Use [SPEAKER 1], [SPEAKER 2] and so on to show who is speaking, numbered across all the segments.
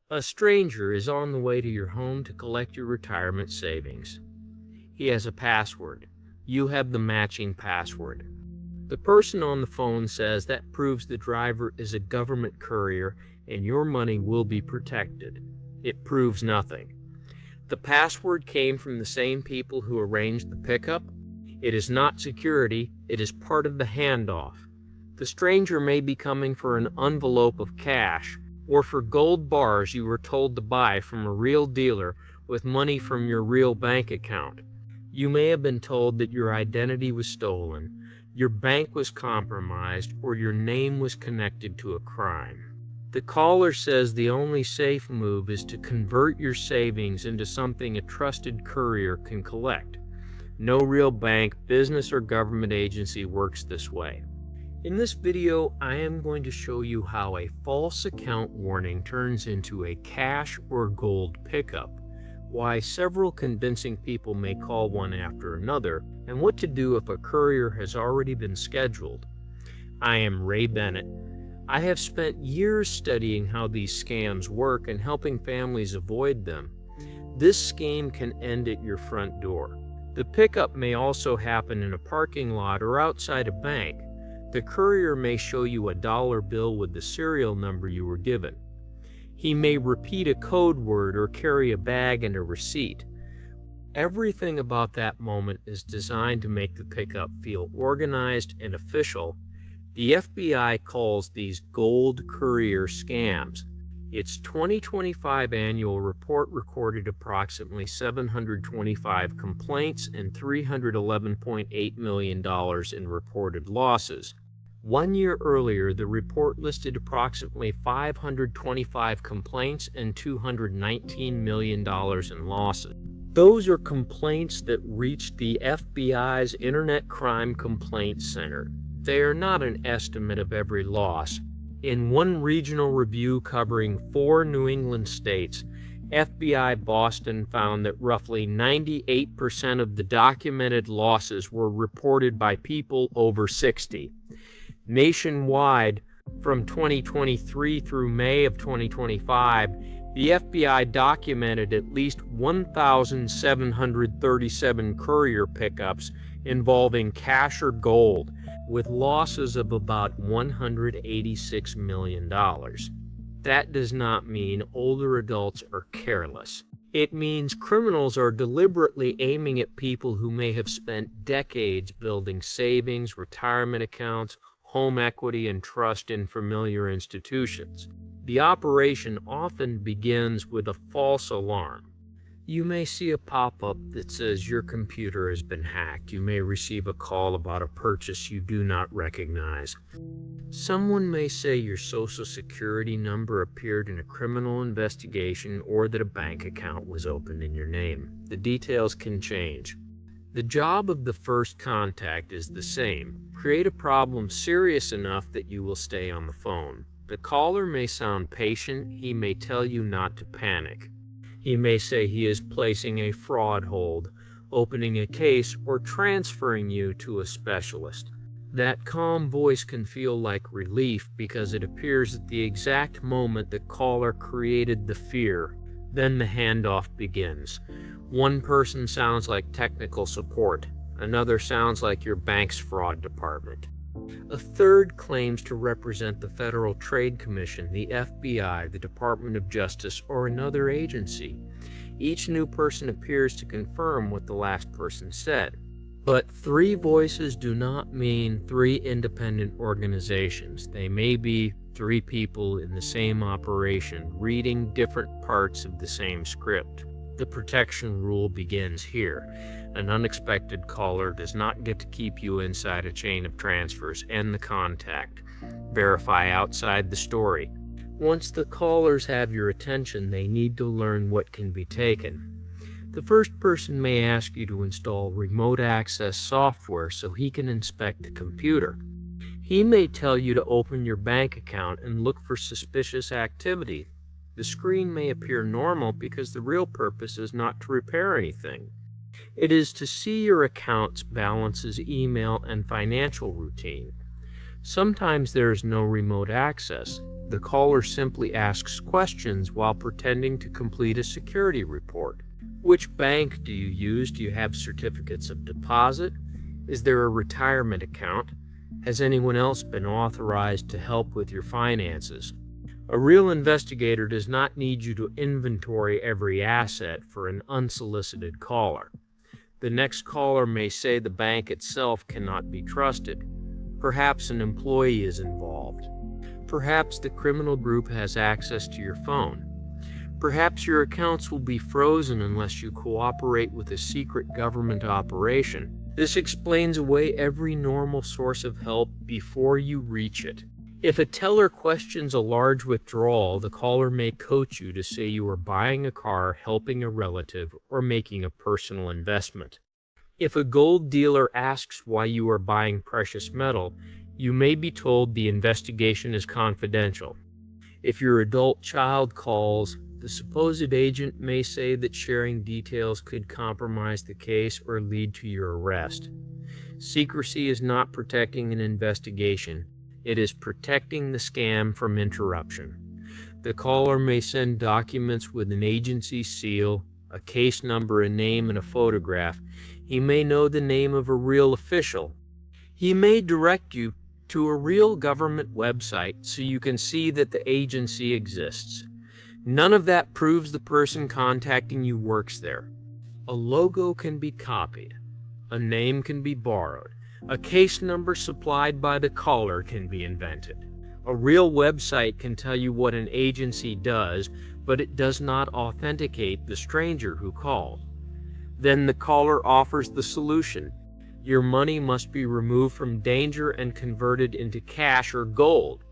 [SPEAKER 1] A stranger is on the way to your home to collect your retirement savings. He has a password. You have the matching password. The person on the phone says that proves the driver is a government courier and your money will be protected. It proves nothing. The password came from the same people who arranged the pickup. It is not security, it is part of the handoff. The stranger may be coming for an envelope of cash or for gold bars you were told to buy from a real dealer with money from your real bank account. You may have been told that your identity was stolen, your bank was compromised, or your name was connected to a crime. The caller says the only safe move is to convert your savings into something a trusted courier can collect. No real bank, business, or government agency works this way. In this video, I am going to show you how a false account warning turns into a cash or gold pickup, why several convincing people may call one after another, and what to do if a courier has already been scheduled. I am Ray Bennett. I have spent years studying how these scams work and helping families avoid them. This scheme can end at your front door. The pickup may also happen in a parking lot or outside a bank. The courier may show you a dollar bill with the serial number you were given. He may repeat a code word or carry a bag and a receipt. Everything about that moment is designed to make the pickup feel organized and official. The FBI calls these gold-courier scams. Its 2025 annual report recorded approximately 725 complaints and $311.8 million in reported losses. 1 year earlier, the report listed approximately 525 complaints and $219 million in losses. Those are complaints that reached the FBI's Internet Crime Complaint Center. They are not an estimate of every loss. In one regional review covering 4 New England states, FBI Boston found that roughly 98% of the documented losses were reported by people over 60. Nationwide, from 2023 through May of 2025, the FBI documented at least 1,737 courier pickups involving cash or gold, with losses of about $186 million. That does not mean older adults are careless. It means criminals are deliberately aiming at people who may have spent decades building savings, retirement accounts, home equity, and trust in familiar institutions. The operation often begins with a false alarm. You may see a pop-up that says your computer has been hacked. You may receive a call about a purchase you do not recognize. Someone may say your social security number appeared in a criminal investigation or that a bank account was opened in your name. The details can change. The job of the first contact is the same. Create a problem serious enough that you will stay on the phone. The caller may sound patient. He may tell you not to panic. He may say he is placing a fraud hold, opening a case, or transferring you to a specialist. That calm voice can feel like relief because it appears at the exact moment the caller created the fear. Then the handoff begins. One person sounds like technical support. Another sounds like your bank's fraud department. A third claims to represent the Federal Trade Commission, the FBI, the Department of Justice, or another agency. Each new person appears to confirm what the last person said. But 3 voices do not mean 3 independent organizations. They may be 3 people in the same operation, reading different parts of the same script. The protection rule begins here. An unexpected caller does not get to keep you inside a chain of transfers. End the contact. Verify outside the story. Once the callers have your attention, they need to learn what can be taken. The first person may ask you to install remote access software so he can inspect the computer. He may tell you to open your bank account and look for suspicious activity. The screen may appear normal because the real purpose is not to repair anything. It is to see your accounts, balances, email, and financial routine. Sometimes there is no remote access. The caller simply asks questions while pretending to complete a security report. Which bank do you use? Do you have certificates of deposit? Is there a retirement account? Has anyone else been authorized to help with your finances? A real investigator does not need you to inventory every asset for an unsolicited caller. The next caller may say the bank itself cannot be trusted. Perhaps an employee is involved. Perhaps the criminal group has access to your phone. Perhaps your accounts will be frozen unless you cooperate with a secret government operation. This explains away every normal source of help before you reach it. If a teller questions a large withdrawal, the caller may coach you to say you are buying a car, helping a relative, or making a personal investment. If a gold dealer asks why you are buying precious metal, you may be told the investigation is confidential. If your adult child calls, the supposed agent may say that sharing details could compromise the case or lead to your arrest. Secrecy is not protecting an investigation. It is protecting the scam from interruption. The caller may send documents with an agency seal, a case number, a name, and a photograph. He may know the name of a real official. He may direct you to a real government website so you can see that the agency exists. None of that proves the person contacting you works there. A logo can be copied. A name can be borrowed. A case number supplied by the caller can be invented. A real website can tell you what an agency does, but it does not authenticate the stranger who called. Then the caller offers the solution. Your money must be removed from danger and converted into cash or gold.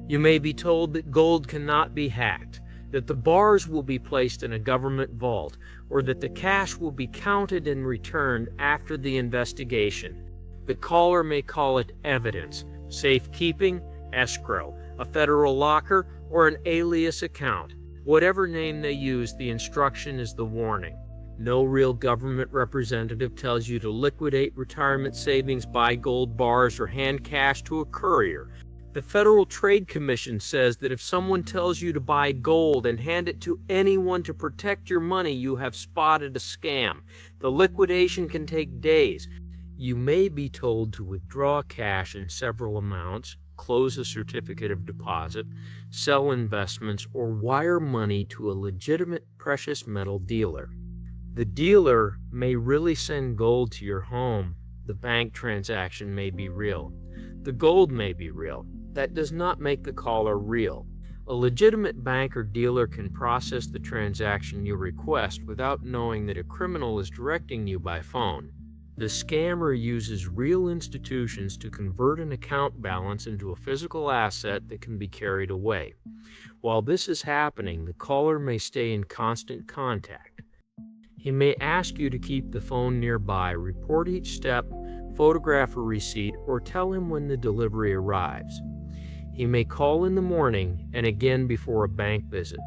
[SPEAKER 1] You may be told that gold cannot be hacked, that the bars will be placed in a government vault, or that the cash will be counted and returned after the investigation. The caller may call it evidence, safekeeping, escrow, a federal locker, or an alias account. Whatever name they use, the instruction is the warning. No real government representative tells you to liquidate retirement savings, buy gold bars, or hand cash to a courier. The Federal Trade Commission says that if someone tells you to buy gold and hand it to anyone to protect your money, you have spotted a scam. The liquidation can take days. You may be told to withdraw cash in several amounts, close a certificate of deposit, sell investments, or wire money to a legitimate precious metal dealer. The dealer may really send gold to your home. The bank transaction may be real. The gold may be real. That does not make the caller real. A legitimate bank or dealer can process the transaction you request without knowing that a criminal is directing you by phone. The scammer uses real institutions to convert an account balance into a physical asset that can be carried away. While this is happening, the caller may stay in constant contact. He may ask you to keep the phone nearby, report each step, photograph a receipt, or tell him when the delivery arrives. He may call in the morning and again before a bank visit.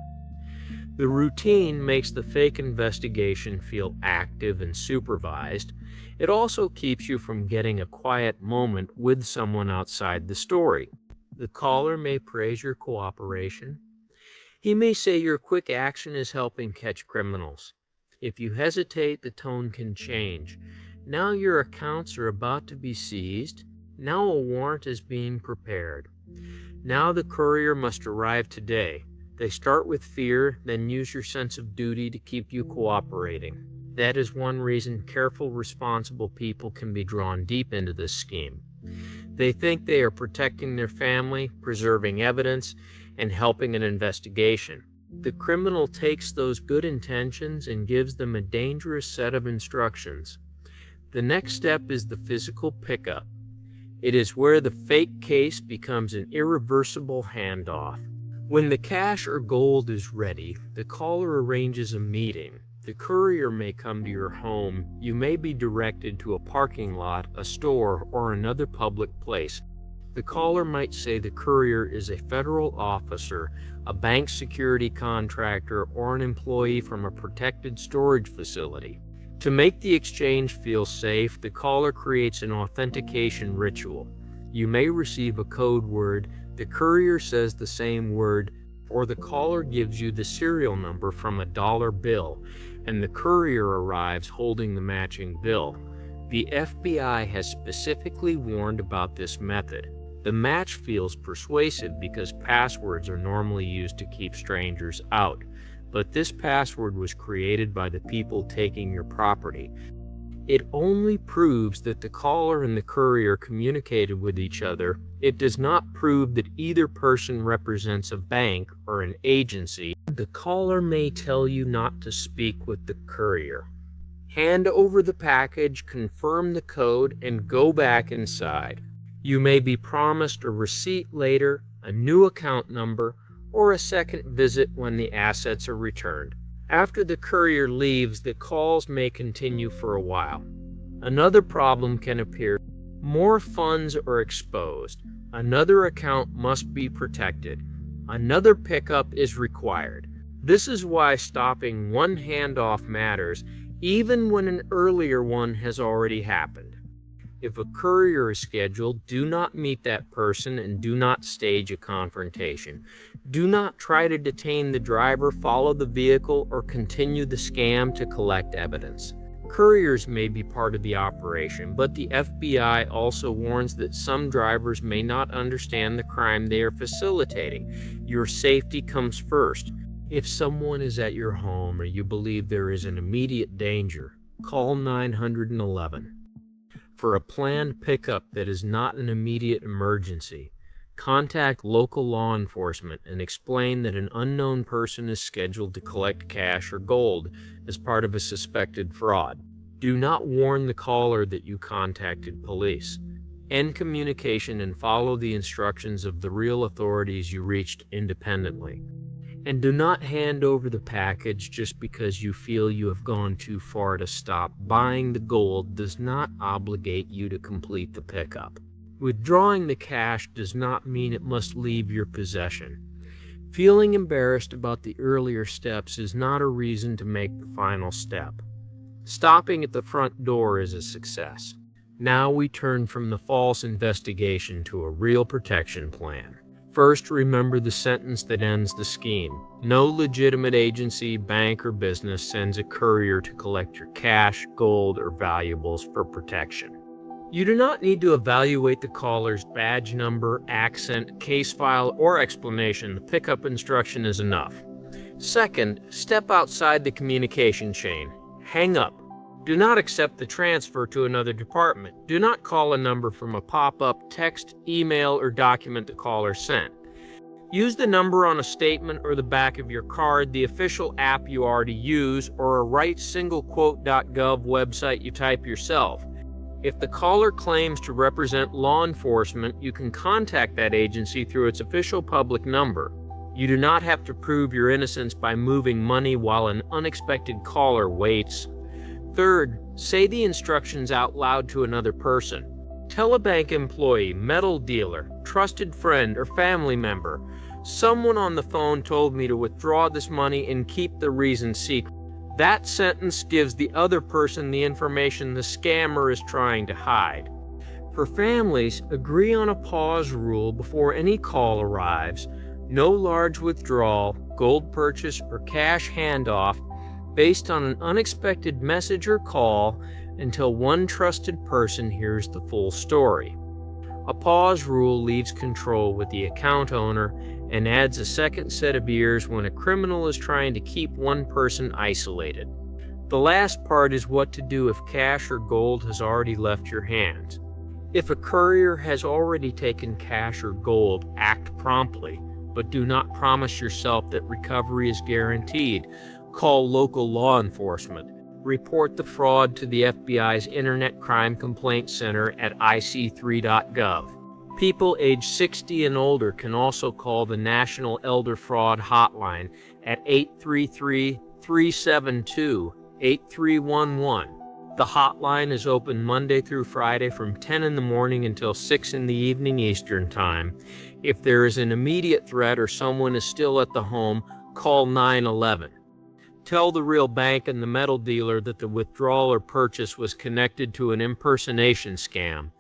[SPEAKER 1] The routine makes the fake investigation feel active and supervised. It also keeps you from getting a quiet moment with someone outside the story. The caller may praise your cooperation. He may say your quick action is helping catch criminals. If you hesitate, the tone can change. Now your accounts are about to be seized. Now a warrant is being prepared. Now the courier must arrive today. They start with fear, then use your sense of duty to keep you cooperating. That is one reason careful, responsible people can be drawn deep into this scheme. They think they are protecting their family, preserving evidence, and helping an investigation. The criminal takes those good intentions and gives them a dangerous set of instructions. The next step is the physical pickup. It is where the fake case becomes an irreversible handoff. When the cash or gold is ready, the caller arranges a meeting. The courier may come to your home. You may be directed to a parking lot, a store, or another public place. The caller might say the courier is a federal officer, a bank security contractor, or an employee from a protected storage facility. To make the exchange feel safe, the caller creates an authentication ritual. You may receive a code word, the courier says the same word, or the caller gives you the serial number from a dollar bill, and the courier arrives holding the matching bill. The FBI has specifically warned about this method. The match feels persuasive because passwords are normally used to keep strangers out, but this password was created by the people taking your property. It only proves that the caller and the courier communicated with each other. It does not prove that either person represents a bank or an agency. The caller may tell you not to speak with the courier. Hand over the package, confirm the code, and go back inside. You may be promised a receipt later, a new account number, or a second visit when the assets are returned. After the courier leaves, the calls may continue for a while. Another problem can appear. More funds are exposed. Another account must be protected. Another pickup is required. This is why stopping one handoff matters, even when an earlier one has already happened. If a courier is scheduled, do not meet that person and do not stage a confrontation. Do not try to detain the driver, follow the vehicle, or continue the scam to collect evidence. Couriers may be part of the operation, but the FBI also warns that some drivers may not understand the crime they are facilitating. Your safety comes first. If someone is at your home or you believe there is an immediate danger, call 911. For a planned pickup that is not an immediate emergency, contact local law enforcement and explain that an unknown person is scheduled to collect cash or gold as part of a suspected fraud. Do not warn the caller that you contacted police. End communication and follow the instructions of the real authorities you reached independently. And do not hand over the package just because you feel you have gone too far to stop. Buying the gold does not obligate you to complete the pickup. Withdrawing the cash does not mean it must leave your possession. Feeling embarrassed about the earlier steps is not a reason to make the final step. Stopping at the front door is a success. Now we turn from the false investigation to a real protection plan. First, remember the sentence that ends the scheme. No legitimate agency, bank, or business sends a courier to collect your cash, gold, or valuables for protection. You do not need to evaluate the caller's badge number, accent, case file, or explanation. The pickup instruction is enough. Second, step outside the communication chain. Hang up. Do not accept the transfer to another department. Do not call a number from a pop-up, text, email, or document the caller sent. Use the number on a statement or the back of your card, the official app you already use, or a writesinglequote.gov website you type yourself. If the caller claims to represent law enforcement, you can contact that agency through its official public number. You do not have to prove your innocence by moving money while an unexpected caller waits. Third, say the instructions out loud to another person. Tell a bank employee, metal dealer, trusted friend, or family member, someone on the phone told me to withdraw this money and keep the reason secret. That sentence gives the other person the information the scammer is trying to hide. For families, agree on a pause rule before any call arrives. No large withdrawal, gold purchase, or cash handoff based on an unexpected message or call until one trusted person hears the full story. A pause rule leaves control with the account owner and adds a second set of ears when a criminal is trying to keep one person isolated. The last part is what to do if cash or gold has already left your hands. If a courier has already taken cash or gold, act promptly, but do not promise yourself that recovery is guaranteed. Call local law enforcement. Report the fraud to the FBI's Internet Crime Complaint Center at ic3.gov. People age 60 and older can also call the National Elder Fraud Hotline at 833-372-8311. The hotline is open Monday through Friday from 10 in the morning until 6 in the evening Eastern Time. If there is an immediate threat or someone is still at the home, call 911. Tell the real bank and the metal dealer that the withdrawal or purchase was connected to an impersonation scam.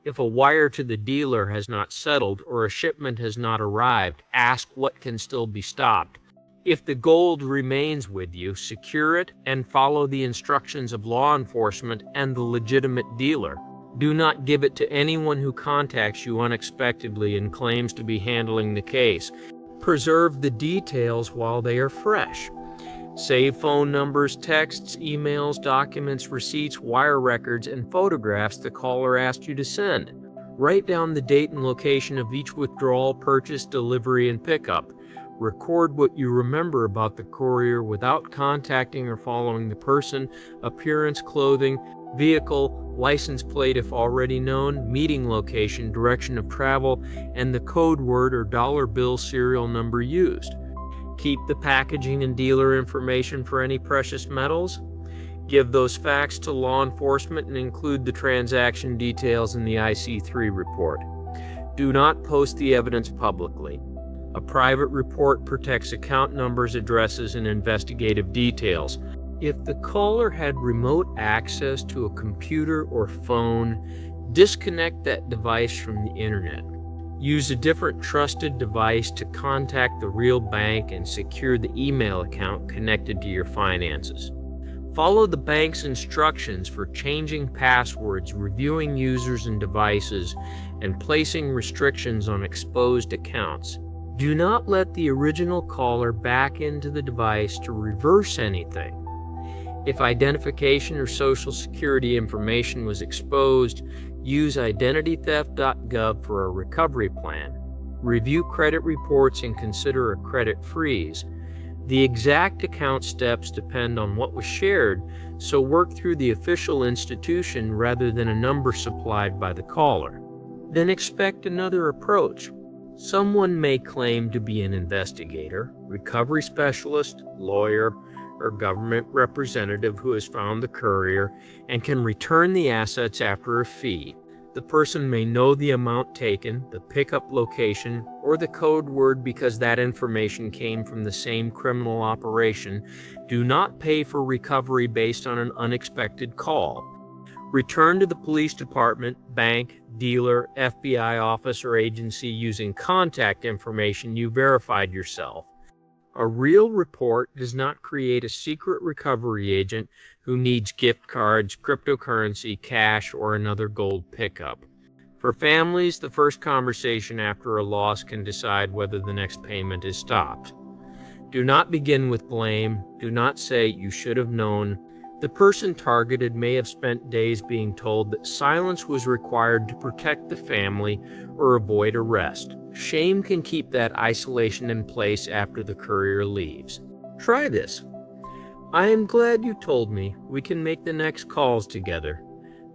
[SPEAKER 1] If a wire to the dealer has not settled or a shipment has not arrived, ask what can still be stopped. If the gold remains with you, secure it and follow the instructions of law enforcement and the legitimate dealer. Do not give it to anyone who contacts you unexpectedly and claims to be handling the case. Preserve the details while they are fresh. Save phone numbers, texts, emails, documents, receipts, wire records, and photographs the caller asked you to send. Write down the date and location of each withdrawal, purchase, delivery, and pickup. Record what you remember about the courier without contacting or following the person, appearance, clothing, vehicle, license plate if already known, meeting location, direction of travel, and the code word or dollar bill serial number used. Keep the packaging and dealer information for any precious metals. Give those facts to law enforcement and include the transaction details in the IC3 report. Do not post the evidence publicly. A private report protects account numbers, addresses, and investigative details. If the caller had remote access to a computer or phone, disconnect that device from the internet. Use a different trusted device to contact the real bank and secure the email account connected to your finances. Follow the bank's instructions for changing passwords, reviewing users and devices, and placing restrictions on exposed accounts. Do not let the original caller back into the device to reverse anything. If identification or social security information was exposed, use identitytheft.gov for a recovery plan. Review credit reports and consider a credit freeze. The exact account steps depend on what was shared, so work through the official institution rather than a number supplied by the caller. Then expect another approach. Someone may claim to be an investigator, recovery specialist, lawyer, or government representative who has found the courier and can return the assets after a fee. The person may know the amount taken, the pickup location, or the code word because that information came from the same criminal operation. Do not pay for recovery based on an unexpected call. Return to the police department, bank, dealer, FBI office, or agency using contact information you verified yourself. A real report does not create a secret recovery agent who needs gift cards, cryptocurrency, cash, or another gold pickup. For families, the first conversation after a loss can decide whether the next payment is stopped. Do not begin with blame. Do not say, "You should have known." The person targeted may have spent days being told that silence was required to protect the family or avoid arrest. Shame can keep that isolation in place after the courier leaves. Try this. "I am glad you told me. We can make the next calls together."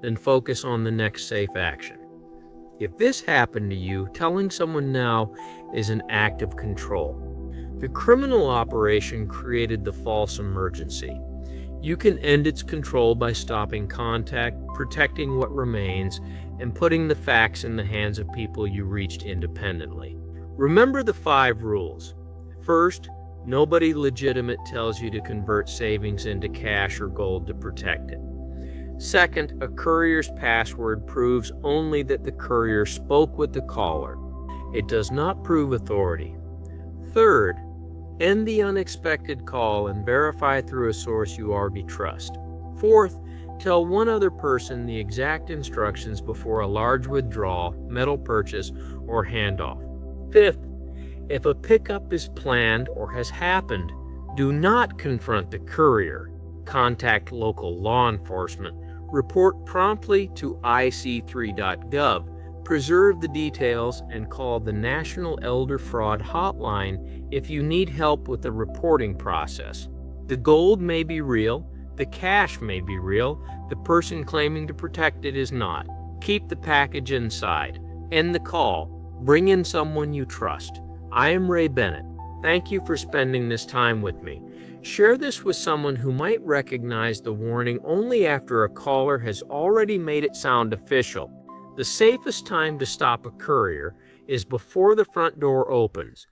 [SPEAKER 1] Then focus on the next safe action. If this happened to you, telling someone now is an act of control. The criminal operation created the false emergency. You can end its control by stopping contact, protecting what remains, and putting the facts in the hands of people you reached independently. Remember the 5 rules. First, nobody legitimate tells you to convert savings into cash or gold to protect it. Second, a courier's password proves only that the courier spoke with the caller. It does not prove authority. Third, end the unexpected call and verify through a source you already trust. Fourth, tell one other person the exact instructions before a large withdrawal, metal purchase, or handoff. Fifth, if a pickup is planned or has happened, do not confront the courier. Contact local law enforcement. Report promptly to IC3.gov. Preserve the details and call the National Elder Fraud Hotline if you need help with the reporting process. The gold may be real, the cash may be real, the person claiming to protect it is not. Keep the package inside. End the call. Bring in someone you trust. I am Ray Bennett. Thank you for spending this time with me. Share this with someone who might recognize the warning only after a caller has already made it sound official. The safest time to stop a courier is before the front door opens.